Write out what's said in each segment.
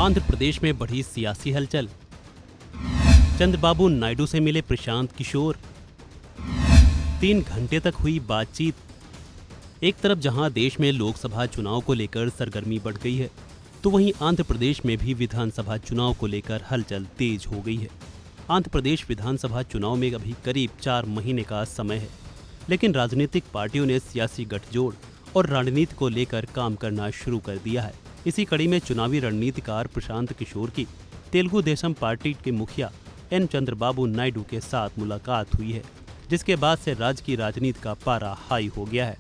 आंध्र प्रदेश में बढ़ी सियासी हलचल। चंद्रबाबू नायडू से मिले प्रशांत किशोर। 3 घंटे तक हुई बातचीत। एक तरफ जहां देश में लोकसभा चुनाव को लेकर सरगर्मी बढ़ गई है, तो वहीं आंध्र प्रदेश में भी विधानसभा चुनाव को लेकर हलचल तेज हो गई है। आंध्र प्रदेश विधानसभा चुनाव में अभी करीब 4 महीने का समय है, लेकिन राजनीतिक पार्टियों ने सियासी गठजोड़ और रणनीति को लेकर काम करना शुरू कर दिया है। इसी कड़ी में चुनावी रणनीतिकार प्रशांत किशोर की तेलुगु देशम पार्टी के मुखिया एन चंद्रबाबू नायडू के साथ मुलाकात हुई है, जिसके बाद से राज्य की राजनीति का पारा हाई हो गया है।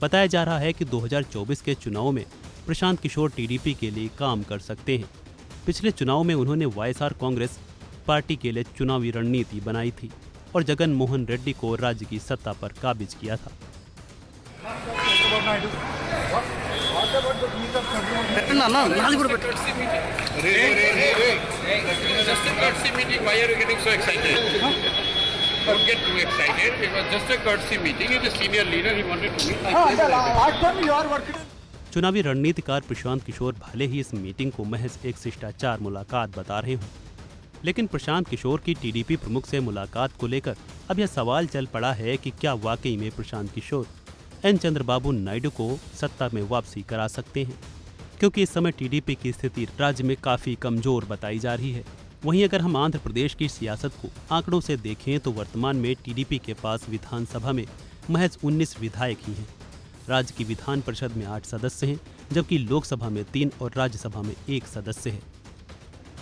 बताया जा रहा है कि 2024 के चुनाव में प्रशांत किशोर टीडीपी के लिए काम कर सकते हैं। पिछले चुनाव में उन्होंने वाईएसआर कांग्रेस पार्टी के लिए चुनावी रणनीति बनाई थी और जगन मोहन रेड्डी को राज्य की सत्ता पर काबिज किया था। Don't get too excited. It was just a courtesy meeting. He's a senior leader. He wanted to meet. चुनावी रणनीतिकार प्रशांत किशोर भले ही इस मीटिंग को महज एक शिष्टाचार मुलाकात बता रहे हों, लेकिन प्रशांत किशोर की टीडीपी प्रमुख से मुलाकात को लेकर अब यह सवाल चल पड़ा है कि क्या वाकई में प्रशांत किशोर एन चंद्रबाबू नायडू को सत्ता में वापसी करा सकते हैं, क्योंकि इस समय टीडीपी की स्थिति राज्य में काफी कमजोर बताई जा रही है। वहीं अगर हम आंध्र प्रदेश की सियासत को आंकड़ों से देखें तो वर्तमान में टीडीपी के पास विधानसभा में महज 19 विधायक ही हैं। राज्य की विधान परिषद में 8 सदस्य हैं, जबकि लोकसभा में 3 और राज्यसभा में 1 सदस्य है।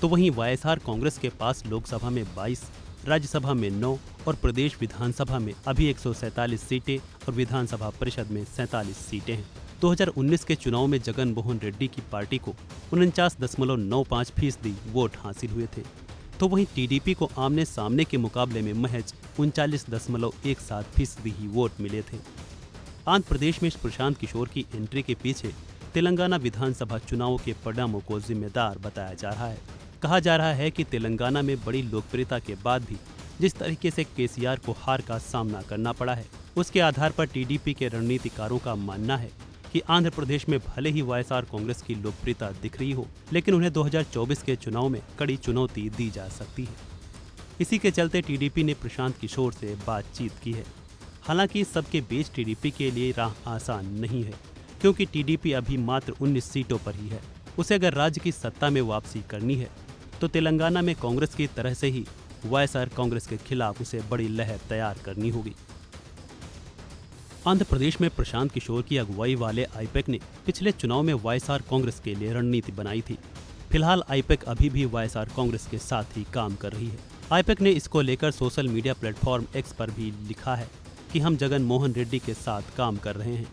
तो वहीं वाईएसआर कांग्रेस के पास लोकसभा में 22, राज्यसभा में 9 और प्रदेश विधानसभा में अभी 147 सीटें और विधानसभा परिषद में 47 सीटें हैं। 2019 के चुनाव में जगन मोहन रेड्डी की पार्टी को 49.95% वोट हासिल हुए थे, तो वहीं टीडीपी को आमने सामने के मुकाबले में महज 39.17% ही वोट मिले थे। आंध्र प्रदेश में प्रशांत किशोर की एंट्री के पीछे तेलंगाना विधानसभा चुनावों के परिणामों को जिम्मेदार बताया जा रहा है। कहा जा रहा है कि तेलंगाना में बड़ी लोकप्रियता के बाद भी जिस तरीके से केसीआर को हार का सामना करना पड़ा है, उसके आधार पर टीडीपी के रणनीतिकारों का मानना है कि आंध्र प्रदेश में भले ही वाईएसआर कांग्रेस की लोकप्रियता दिख रही हो, लेकिन उन्हें 2024 के चुनाव में कड़ी चुनौती दी जा सकती है। इसी के चलते टीडीपी ने प्रशांत किशोर से बातचीत की है। हालांकि इस सबके बीच टीडीपी के लिए राह आसान नहीं है, क्योंकि टीडीपी अभी मात्र 19 सीटों पर ही है। उसे अगर राज्य की सत्ता में वापसी करनी है तो तेलंगाना में कांग्रेस की तरह से ही वाईएसआर कांग्रेस के खिलाफ उसे बड़ी लहर तैयार करनी होगी। आंध्र प्रदेश में प्रशांत किशोर की अगुवाई वाले आईपैक ने पिछले चुनाव में वाईएसआर कांग्रेस के लिए रणनीति बनाई थी। फिलहाल आईपैक अभी भी वाईएसआर कांग्रेस के साथ ही काम कर रही है। आईपैक ने इसको लेकर सोशल मीडिया प्लेटफॉर्म एक्स पर भी लिखा है कि हम जगन मोहन रेड्डी के साथ काम कर रहे हैं।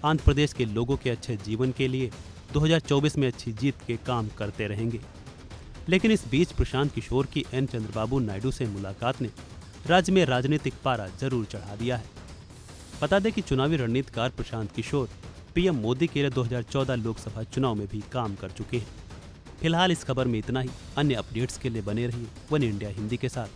आंध्र प्रदेश के लोगों के अच्छे जीवन के लिए 2024 में अच्छी जीत के काम करते रहेंगे। लेकिन इस बीच प्रशांत किशोर की एन चंद्रबाबू नायडू से मुलाकात ने राज्य में राजनीतिक पारा जरूर चढ़ा दिया है। बता दें कि चुनावी रणनीतिकार प्रशांत किशोर पीएम मोदी के लिए 2014 लोकसभा चुनाव में भी काम कर चुके हैं। फिलहाल इस खबर में इतना ही। अन्य अपडेट्स के लिए बने रहिए वन इंडिया हिंदी के साथ।